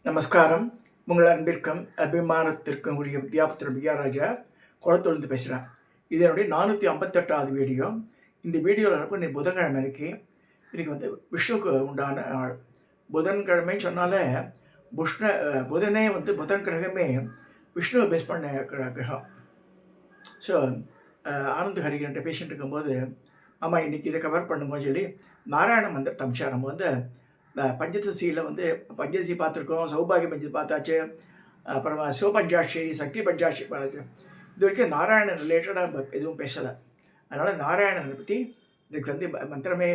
நமஸ்காரம். உங்கள் அன்பிற்கும் அபிமானத்திற்கும் உரிய வித்யாபுத்திரன் வித்யாராஜா குளத்தொழுந்து பேசுகிறேன். இது என்னுடைய 458வது வீடியோ. இந்த வீடியோவில் நடக்கும் இன்னைக்கு புதன்கிழமை இன்றைக்கி விஷ்ணுக்கு உண்டான நாள். புதன்கிழமை சொன்னாலே புதனே புதன் கிரகமே விஷ்ணுவை பேஸ் பண்ண கிரகம். ஸோ ஆனந்த் ஹரிகின்ற பேஷண்ட் இருக்கும்போது ஆமாம் இன்றைக்கி இதை கவர் பண்ணும்போது சொல்லி நாராயண மந்திரத்தை அம்சாரம் பஞ்சதசியில் பஞ்சதசி பார்த்துருக்கோம், சௌபாகிய பஞ்சதி பார்த்தாச்சு, அப்புறமா சிவபஞ்சாட்சி, சக்தி பஞ்சாட்சி பார்த்தாச்சு. இது வரைக்கும் நாராயணன் ரிலேட்டடாக எதுவும் பேசலை. அதனால் நாராயணனை பற்றி இதுக்கு மந்திரமே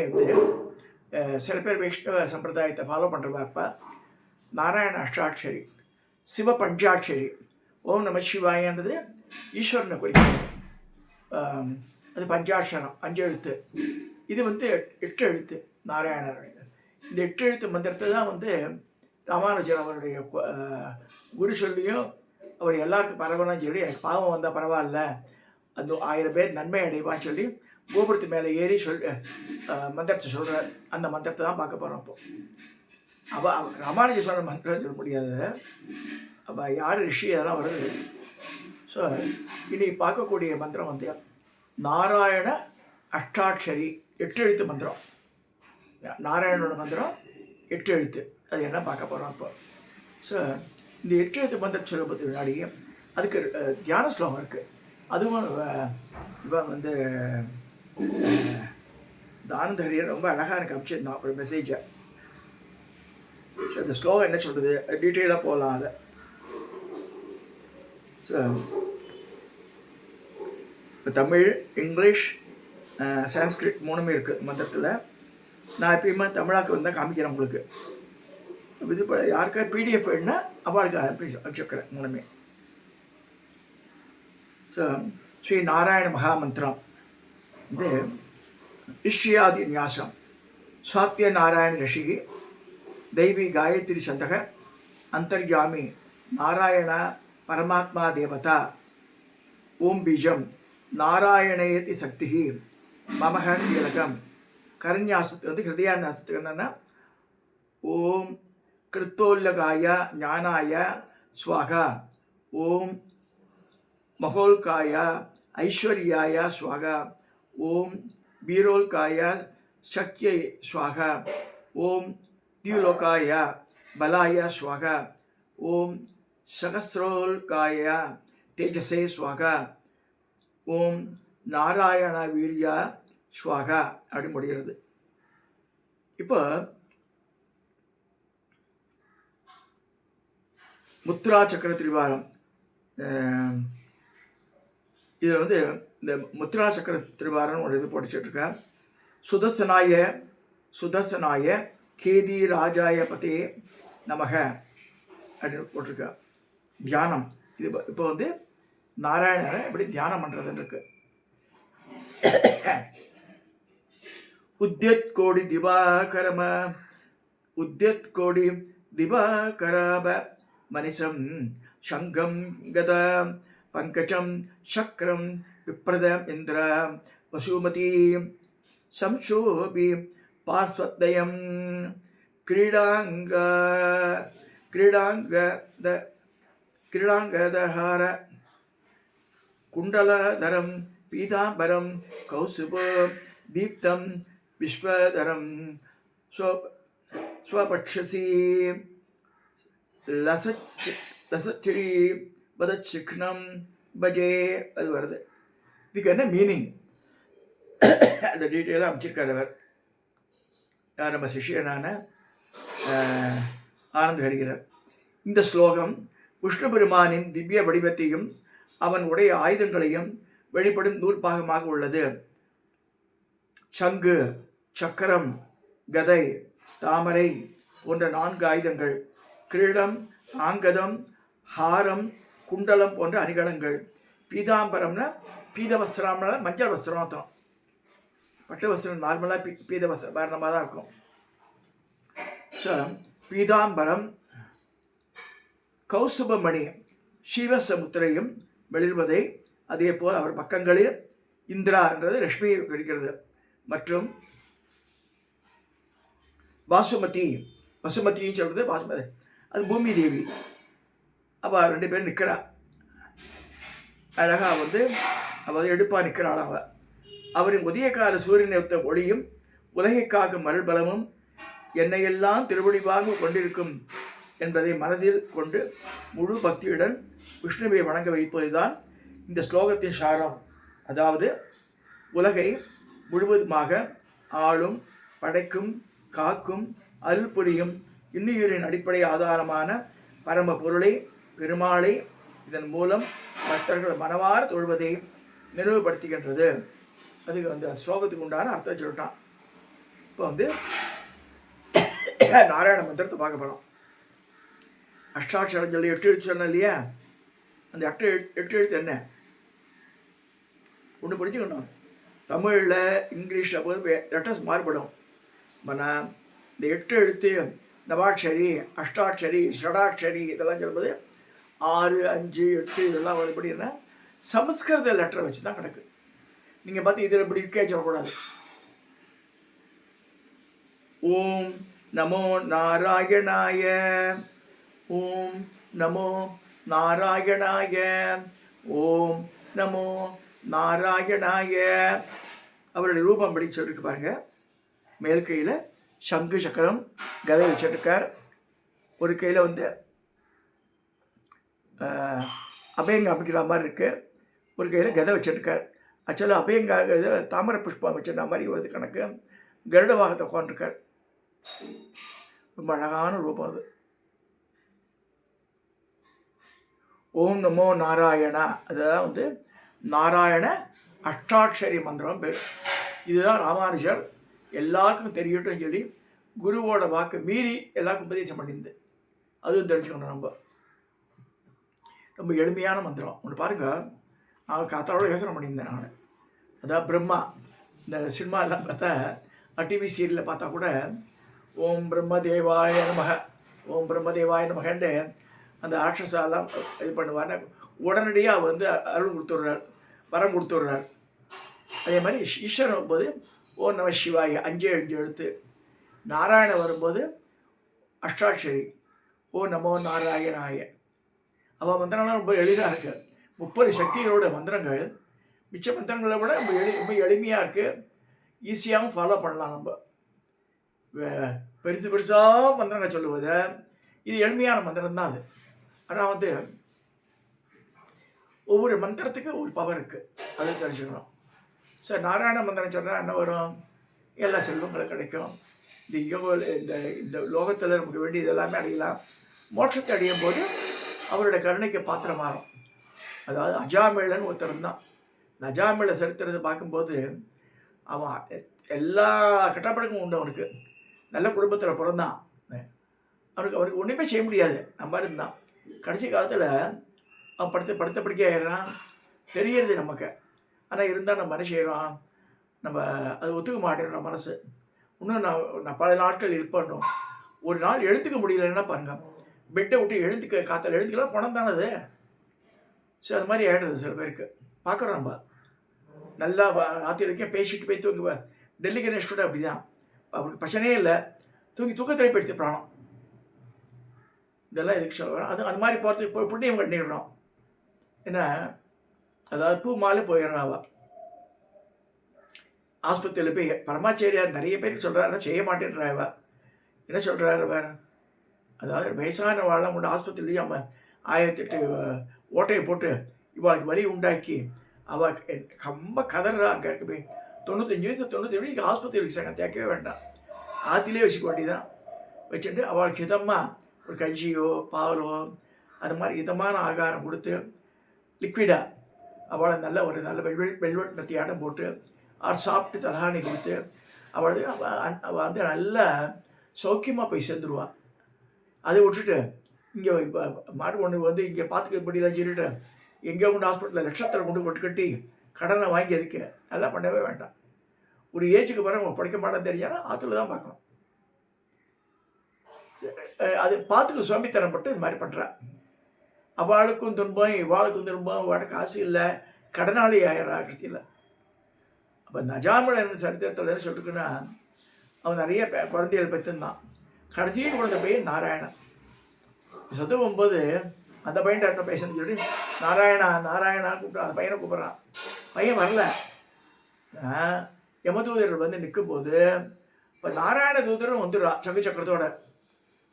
சில பேர் வைஷ்ணவ சம்பிரதாயத்தை ஃபாலோ பண்ணுறதாப்பா. நாராயண அஷ்டாட்சரி, சிவ பஞ்சாட்சரி, ஓம் நம சிவாயன்றது ஈஸ்வரனை குறிக்கும். அது பஞ்சாட்சரம், 5 எழுத்து. இது 8 எழுத்து நாராயணருடைய. இந்த 8 எழுத்து மந்திரத்தை தான் ராமானுஜர் அவருடைய குரு சொல்லியும் அவர் எல்லாருக்கும் பரவாயில்லன்னு சொல்லி எனக்கு பாவம் வந்தால் பரவாயில்ல, அந்த 1000 பேர் நன்மை அடைவான்னு சொல்லி கோபுரத்து மேலே ஏறி மந்திரத்தை சொல்கிறார். அந்த மந்திரத்தை தான் பார்க்க போகிறோம். அப்போ ராமானுஜர் சொன்ன மந்திரம் சொல்ல முடியாது. அப்போ யார் ரிஷி அதெல்லாம் வருது. ஸோ இன்னைக்கு பார்க்கக்கூடிய மந்திரம் நாராயண அஷ்டாட்சரி, 8 எழுத்து மந்திரம். நாராயணனோட மந்திரம் 8 எழுத்து. அது என்ன பார்க்க போகிறோம் இப்போ. ஸோ இந்த 8 எழுத்து மந்திரம் சொல்லும்போது முன்னாடி அதுக்கு தியான ஸ்லோகம் இருக்குது. அதுவும் இவன் ஆனந்த ஹரியர் ரொம்ப அழகாக எனக்கு அனுப்பிச்சிருந்தான் அப்புறம் மெசேஜை. ஸோ அந்த ஸ்லோகம் என்ன சொல்கிறது டீட்டெயிலாக போகலாம். அதை ஸோ இப்போ தமிழ், இங்கிலீஷ், சான்ஸ்கிரிட் 3மே இருக்குது மந்திரத்தில். நான் எப்பயுமே தமிழாக்கு வந்தால் காமிக்கிறேன் உங்களுக்கு. இது யாருக்கா பிடிஎஃப் வேணுன்னா அவளுக்கு அனுப்பிச்சுக்கிறேன் 3மே. ஸோ ஸ்ரீ நாராயண மகாமந்திரம் ரிஷ்யாதி நியாசம் சாத்திய நாராயண ரிஷிகி தைவி காயத்ரி சந்தக அந்தர்யாமி நாராயண பரமாத்மா தேவதா ஓம் பீஜம் நாராயணயதி சக்தி மமஹ கீலகம். கரன்யாசத்துக்கு ஹிருதயான்யாசத்துக்கு என்னென்னா ஓம் கிருத்தோல்லகாய ஞானாய ஸ்வாகா, ஓம் மகோல்காய ஐஸ்வர்யாய ஸ்வாகா, ஓம் பீரோல்காய சக்யை ஸ்வாகா, ஓம் தியுலோகாய பலாய ஸ்வாகா, ஓம் சகஸ்ரோல்காய தேஜசே ஸ்வாகா, ஓம் நாராயண வீர்யா ஸ்வாகா அப்படி முடிகிறது. இப்போ முத்ரா சக்கர திரிவாரம், இதில் இந்த முத்ரா சக்கர திரிவாரம் ஒரு இது படிச்சுட்ருக்கேன். சுதர்சனாய கேதி ராஜாய பதே நமக அப்படின்னு போட்டிருக்கேன். தியானம் இது இப்போ நாராயணரை எப்படி தியானம் பண்ணுறதுன்னு இருக்கு. உத்யத் கோடி திவாகரப மனிஷம் சங்கம் கத பங்கஜம் சக்கரம் விப்ரதம் இந்திர வசுமதி சம்சோபி பார்ஸ்வத்யம் கிரீடாங்கதஹார குண்டலதரம் பீதாம்பரம் கௌசுப தீப்தம் விஸ்வதரம் ஸ்வபக்ஷசி லசச்சிரி பதச்சிக்னம் பஜே. அது வருது. இதுக்கு என்ன மீனிங் அந்த டீட்டெயிலாக அமைச்சிருக்கார் அவர். யார் நம்ம சிஷியனான ஆனந்த ஹரிகரர். இந்த ஸ்லோகம் விஷ்ணு பெருமானின் திவ்ய வடிவத்தையும் அவன் உடைய ஆயுதங்களையும் வெளிப்படும் நூற்பாகமாக உள்ளது. சங்கு, சக்கரம், கதை, தாமரை போன்ற 4 ஆயுதங்கள், கிரீடம், ஆங்கதம், ஹாரம், குண்டலம் போன்ற அணிகலன்கள், பீதாம்பரம்னா பீத வஸ்திரம்னா மஞ்சள் வஸ்திரம் அர்த்தம். பட்டு வஸ்திரம் நார்மலாக பீத வர்ணமாக தான் இருக்கும். ஸோ பீதாம்பரம், கௌசுபமணி சிவசமுத்திரையும் வெளிர்வதை, அதே போல் அவர் பக்கங்களில் இந்திரா என்றது லக்ஷ்மியை குறிக்கிறது. மற்றும் வாசுமதின்னு சொல்கிறது பாசுமதி அது பூமி தேவி. அவள் 2 பேரும் நிற்கிறா. அழகாக வந்து அவள் எடுப்பாக நிற்கிறாள். அவரின் உதய கால சூரியனை ஒத்த ஒளியும் உலகை காக்கும் மறுபலமும் என்னையெல்லாம் திருவடிவாக கொண்டிருக்கும் என்பதை மனதில் கொண்டு முழு பக்தியுடன் விஷ்ணுவை வணங்க வைப்பதுதான் இந்த ஸ்லோகத்தின் சாரம். அதாவது உலகை முழுவதுமாக ஆளும், படைக்கும், காக்கும், அருள் புரியும் இன்னுயிரின் அடிப்படை ஆதாரமான பரம பொருளை, பெருமாளை இதன் மூலம் பக்தர்கள் மனவார தொழுவதை நினைவுபடுத்துகின்றது. அதுக்கு அந்த ஸ்லோகத்துக்கு உண்டான அர்த்தம் சொல்லிட்டான். இப்போ வந்து நாராயண மந்திரத்தை பார்க்க போகிறோம். அஷ்டாட்சரம் சொல்லி 8 எழுத்து சொன்னேன் இல்லையா? அந்த 8 எழுத்து என்ன ஒன்று புரிஞ்சுக்கணும். தமிழில், இங்கிலீஷில் போது லெட்டர்ஸ் மாறுபடும். ஆனால் இந்த 8 எழுத்து நவாட்சரி, அஷ்டாட்சரி, ஷடாட்சரி இதெல்லாம் சொல்லும்போது 6, 5, 8 இதெல்லாம் எப்படின்னா சமஸ்கிருத லெட்டரை வச்சு தான் கிடக்கு. நீங்கள் பார்த்து இதில் இப்படி இருக்கே சொல்லக்கூடாது. ஓம் நமோ நாராயணாய, ஓம் நமோ நாராயணாய, ஓம் நமோ நாராயணாய. அவருடைய ரூபம் படி சொல்லிருக்கு பாருங்க. மேல் கையில் சங்கு சக்கரம் கதை வச்சிருக்கார். ஒரு கையில் வந்து அபயங்க அமைக்கிற மாதிரி இருக்குது. ஒரு கையில் கதை வச்சிருக்கார். ஆக்சுவலாக அபயங்காக இதில் தாமரை புஷ்பம் வச்சிருந்த மாதிரி ஒரு கணக்கு கருட வாகத்தை உட்காந்துருக்கார். ரொம்ப அழகான ரூபம் அது. ஓம் நமோ நாராயணா, அதுதான் வந்து நாராயண அஷ்டாட்சரி மந்திரம் பேர். இதுதான் ராமானுஜர் எல்லாருக்கும் தெரியட்டும் சொல்லி குருவோட வாக்கு மீறி எல்லாருக்கும் உபதேசம் பண்ணியிருந்து. அதுவும் தெரிஞ்சுக்கணும். ரொம்ப எளிமையான மந்திரம். ஒன்று பாருங்கள், நான் காத்தாரோட யோசனை பண்ணியிருந்தேன். நான் அதான் பிரம்மா, இந்த சினிமாலாம் பார்த்தா டிவி சீரியலில் பார்த்தா கூட ஓம் பிரம்மதேவாய நமக, ஓம் பிரம்மதேவாய நமகண்டு அந்த ராட்சஸெல்லாம் இது பண்ணுவார். உடனடியாக வந்து அருள் கொடுத்துட்றார், வரம் கொடுத்துட்றார். அதே மாதிரி ஈஸ்வரன் வரும்போது ஓம் நம சிவாய 5 எழுத்து. நாராயணன் வரும்போது அஷ்டாட்சரி ஓ நமோ நாராயணாய. அவள் மந்திரம்லாம் ரொம்ப எளிதாக இருக்குது. 30 சக்திகளோட மந்திரங்கள் மிச்ச மந்திரங்களை விட ரொம்ப எளிமையாக இருக்குது. ஈஸியாகவும் ஃபாலோ பண்ணலாம். நம்ம பெருசாக மந்திரங்கள் சொல்லுவது இது எளிமையான மந்திரம் தான் அது. ஆனால் வந்து ஒவ்வொரு மந்திரத்துக்கு ஒரு பவர் இருக்குது, அது தெரிஞ்சுக்கணும். சார் நாராயண மந்திரம் சொன்னால் என்ன வரும்? எல்லா செல்வங்களும் கிடைக்கும். இந்த லோகத்தில் நமக்கு வேண்டியது எல்லாமே அடையலாம். மோட்சத்தை அடையும் போது அவருடைய கருணைக்கு பாத்திரமாகும். அதாவது அஜாமிழன் ஒருத்தர் தான். அஜாமிழ சரித்திரத்தை பார்க்கும்போது அவன் எல்லா கட்டப்படக்கும் உண்டு. அவனுக்கு நல்ல குடும்பத்தில் பிறந்தான். அவனுக்கு ஒன்றுமே செய்ய முடியாது. நம்ம இருந்தான். கடைசி காலத்தில் அவன் படுத்த படிக்க ஆயிடுறான். தெரியறது நமக்கு. ஆனால் இருந்தால் நம்ம என்ன செய்கிறோம்? நம்ம அது ஒத்துக்க மாட்டேங்கிறோம் மனசு. இன்னும் நான் பல நாட்கள் இருப்பேன். ஒரு நாள் எழுத்துக்க முடியலன்னா பாருங்க, பெட்டை விட்டு காத்தால் எழுந்துக்கலாம் பணம் தானே அது. ஸோ அது மாதிரி ஆகிடுது சில பேருக்கு. பார்க்குறோம் நம்ம. நல்லா ராத்திரி வரைக்கும் பேசிட்டு போய் தூங்குவேன். டெல்லி கணேஷோட அப்படி தான். அவருக்கு பிரச்சனையே இல்லை. தூக்கத்திலே போயிடுத்து பிராணம். இதெல்லாம் எதுக்கு சொல்லுவேன்? அது மாதிரி போகிறதுக்கு புண்ணியம் கட்டிடுறோம். ஏன்னா அதாவது பூ மாலை போயிடுறான். அவள் ஆஸ்பத்திரியில் போய் பரமாச்சாரியார் நிறைய பேருக்கு சொல்கிறாரு, செய்ய மாட்டேன்றா. அவள் என்ன சொல்கிறாரு அவர்? அதாவது வயசான வாழலாம் கொண்டு ஆஸ்பத்திரிலேயும் அவன் 1008 ஓட்டையை போட்டு இவாளுக்கு வலி உண்டாக்கி அவள் ரொம்ப கதறா. அங்கே இருக்க போய் 95 வயசு 97 இங்கே ஆஸ்பத்திரி வச்சாங்க. தேக்கவே வேண்டாம், ஆற்றிலே வச்சுக்க வேண்டியதான். வச்சுட்டு அவளுக்கு இதமாக ஒரு கஞ்சியோ பாலோ அது மாதிரி இதமான ஆகாரம் கொடுத்து லிக்விடாக அவளை நல்ல வெல்வெட் மெத்தியாட்டம் போட்டு அவர் சாப்பிட்டு தலகாணி கொடுத்து அவள் வந்து நல்லா சௌக்கியமாக போய் சேர்ந்துருவாள். அதை விட்டுட்டு இங்கே இப்போ மாட்டு ஒன்று வந்து இங்கே பார்த்துக்கப்படியெல்லாம் சொல்லிட்டு எங்கேயோ கொண்டு ஹாஸ்பிட்டலில் லட்சத்தில் கொண்டு கட்டி கடனை வாங்கி அதுக்கு அதெல்லாம் பண்ணவே வேண்டாம். ஒரு ஏஜுக்கு பிறகு அவங்க படிக்க மாட்டேன்னு தெரிஞ்சாலும் ஆற்றுல தான் பார்க்கணும். அது பார்த்துக்க சோம்பித்தனப்பட்டு இது மாதிரி பண்ணுறா. அவளுக்கும் துன்பம், இவாளுக்கும் துன்பம், இவாளுக்கு காசு இல்லை, கடனாளி ஆயிடுறா கடைசியில். அப்போ நஜாமிழன் சரித்திரத்தில் என்ன சொல்லிட்டுக்குன்னா, அவன் நிறைய குழந்தைகள் பெற்றுந்தான். கடைசியில் குழந்தை போய் நாராயணன். செத்து போகும்போது அந்த பையன்ட்ட பேசணும்னு சொல்லி நாராயணா நாராயணா கூப்பிட்டு அந்த பையனை கூப்பிட்றான். பையன் வரல. யமதூதர் வந்து நிற்கும் போது இப்போ நாராயண தூதரும் வந்துடுறா சங்கு சக்கரத்தோட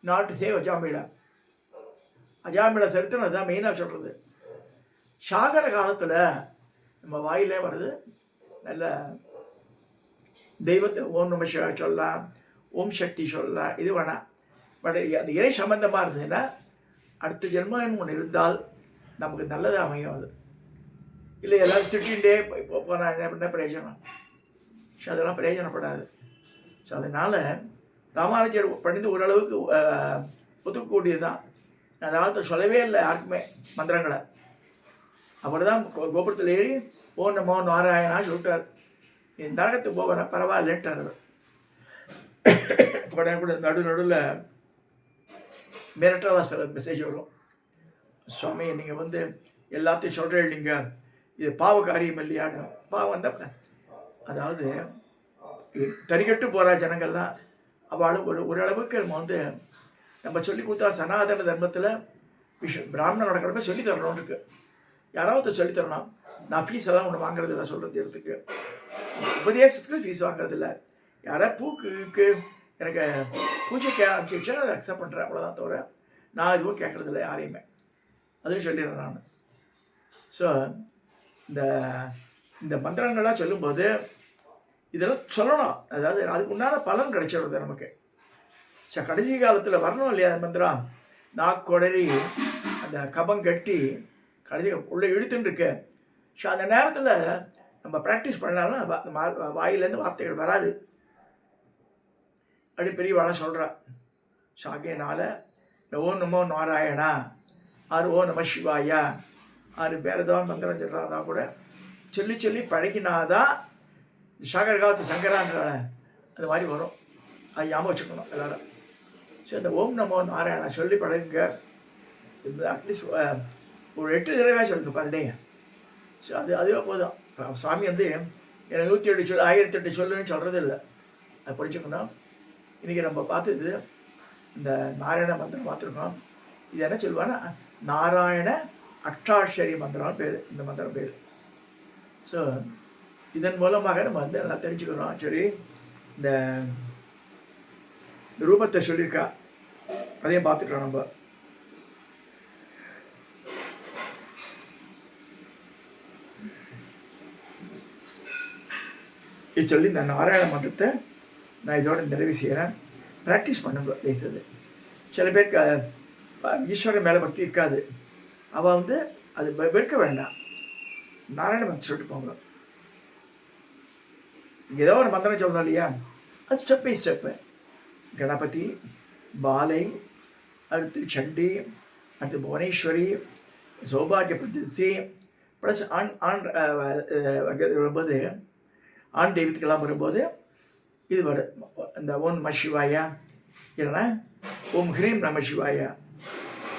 நாட்டு சேவ் அஜாமில. அஜாமில சரித்திரம் அதுதான் மெயினாக சொல்கிறது. சாகர காலத்தில் நம்ம வாயிலே வருது நல்ல தெய்வத்தை ஓம் நம சிவாய சொல்லலாம், ஓம் சக்தி சொல்லலாம், இது வேணாம். பட் அந்த இறை சம்பந்தமாக இருந்ததுன்னா அடுத்த ஜென்மம் ஒன்று இருந்தால் நமக்கு நல்லதாக அமையும். அது இல்லை எல்லாரும் திட்டிகிட்டே இப்போ போனால் என்ன பிரயோஜனம்? ஸோ அதெல்லாம் பிரயோஜனப்படாது. ஸோ அதனால் ராமானுஜர் படிந்து ஓரளவுக்கு ஒத்துக்கக்கூடியது தான். அந்த காலத்தில் சொல்லவே இல்லை யாருக்குமே மந்திரங்களை. அவர் தான் கோபுரத்தில் ஏறி ஓம் நமோ நாராயணா சொல்லிட்டார். இந்த நரகத்துக்கு போகிற பரவாயில்லன்ட்டார். உடனே கூட நடுவில் மிரட்டலாக சில மெசேஜ் வரும். சுவாமி நீங்கள் வந்து எல்லாத்தையும் சொல்கிறேன், நீங்கள் இது பாவ காரியம் இல்லையான்னு. பாவம் தான். அதாவது தறிகட்டு போகிற ஜனங்கள்லாம் அவளும் ஓரளவுக்கு நம்ம வந்து நம்ம சொல்லி கொடுத்தா சனாதன தர்மத்தில் பிராமணன் நடக்கிறப்ப சொல்லி தரணும்னு இருக்கு. யாராவது சொல்லித்தரணும். நான் ஃபீஸ் எல்லாம் ஒன்று வாங்குறது இல்லை சொல்கிறதுக்கு. உபதேசத்துக்கு ஃபீஸ் வாங்குறதில்ல. யாராவது பூக்கு எனக்கு பூஜைக்கு அனுப்பிச்சா அதை அக்செப்ட் பண்ணுறேன், அவ்வளோதான். தவிர நான் எதுவும் கேட்குறதில்ல யாரையுமே. அதுவும் சொல்லிடுறேன் நான். ஸோ இந்த மந்திரங்கள்லாம் சொல்லும்போது இதெல்லாம் சொல்லணும். அதாவது அதுக்கு உண்டான பலன் கிடைச்சிடுறது நமக்கு. ஸோ கடைசி காலத்தில் வரணும் இல்லையா மந்திரம். நாக்கொடரி அந்த கபம் கட்டி கடைசி உள்ளே இழுத்துன்னு இருக்கு. ஸோ அந்த நேரத்தில் நம்ம ப்ராக்டிஸ் பண்ணாலும் வாயிலேருந்து வார்த்தைகள் வராது. அப்படி பெரியவாளை சொல்கிறா. ஸோ ஆகையினால ஓம் நமோ நாராயணா ஆறு ஓ நம சிவாயா ஆறு வேறு ஏதாவது மந்திரம் சொல்கிறாதா கூட சொல்லி சொல்லி பழகினாதான் சாகர காலத்து சங்கரான்ற அந்த மாதிரி வரும். அது ஞாபகம் வச்சுக்கணும் எல்லோரும். ஸோ இந்த ஓம் நமோ நாராயணா சொல்லி பழகுங்க. அட்லீஸ்ட் ஒரு 8 தடவை சொல்லுங்க பர் டே. ஸோ அதுவே போதும். சுவாமி வந்து எனக்கு 108 சொல்லு 1008 சொல்லுன்னு சொல்கிறது இல்லை. அது படிச்சுக்கணும். இன்றைக்கி நம்ம பார்த்தது இந்த நாராயண மந்திரம் பார்த்துருக்கோம். இது என்ன சொல்லுவான்னா நாராயண அஷ்டாட்சரி மந்திரம்னு பேர். இந்த மந்திரம் பேர். ஸோ இதன் மூலமாக நம்ம வந்து நல்லா தெரிஞ்சுக்கிறோம். சரி, இந்த ரூபத்தை சொல்லியிருக்கா, அதையும் பார்த்துக்கிறோம் நம்ம. இது சொல்லி இந்த நாராயண மந்திரத்தை நான் இதோட நிறைவு செய்கிறேன். ப்ராக்டிஸ் பண்ணுங்க பேசுறது. சில பேருக்கு ஈஸ்வரன் மேலே பக்தி இருக்காது. அவள் வந்து அது வெறுக்க வேண்டாம். நாராயண மந்திரம் சொல்லிட்டு போங்க. ஏதோ ஒரு மந்திரம் சொல்லணும் இல்லையா, அது ஸ்டெப் பை ஸ்டெப்பு. கணபதி, பாலை, அடுத்து சண்டி, அடுத்து புவனேஸ்வரி, சௌபாகிய பிரதிசி, ப்ளஸ் வரும்போது ஆண் தெய்வத்துக்கெல்லாம் வரும்போது இது வரும். இந்த ஓம் நம சிவாயா, இல்லைன்னா ஓம் ஹ்ரீம் நம சிவாயா,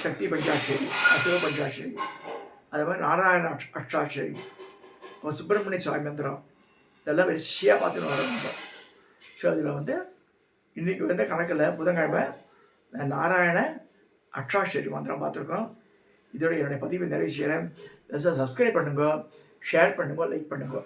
சக்தி பஞ்சாட்சரி, அசுர பஞ்சாட்சரி, அது மாதிரி நாராயண அஷ்டாட்சரி, சுப்பிரமணிய சுவாமி மந்திரம், இதெல்லாம் வரிசையாக பார்த்துன்னு வரோம். ஸோ அதில் வந்து இன்றைக்கி வந்து கணக்கில் புதன்கிழமை நாராயண அஷ்டாட்சரி மந்திரம் பார்த்துருக்கோம். இதோட என்னுடைய பதிவை நிறைவு செய்கிறேன். சப்ஸ்கிரைப் பண்ணுங்க, ஷேர் பண்ணுங்க, லைக் பண்ணுங்க.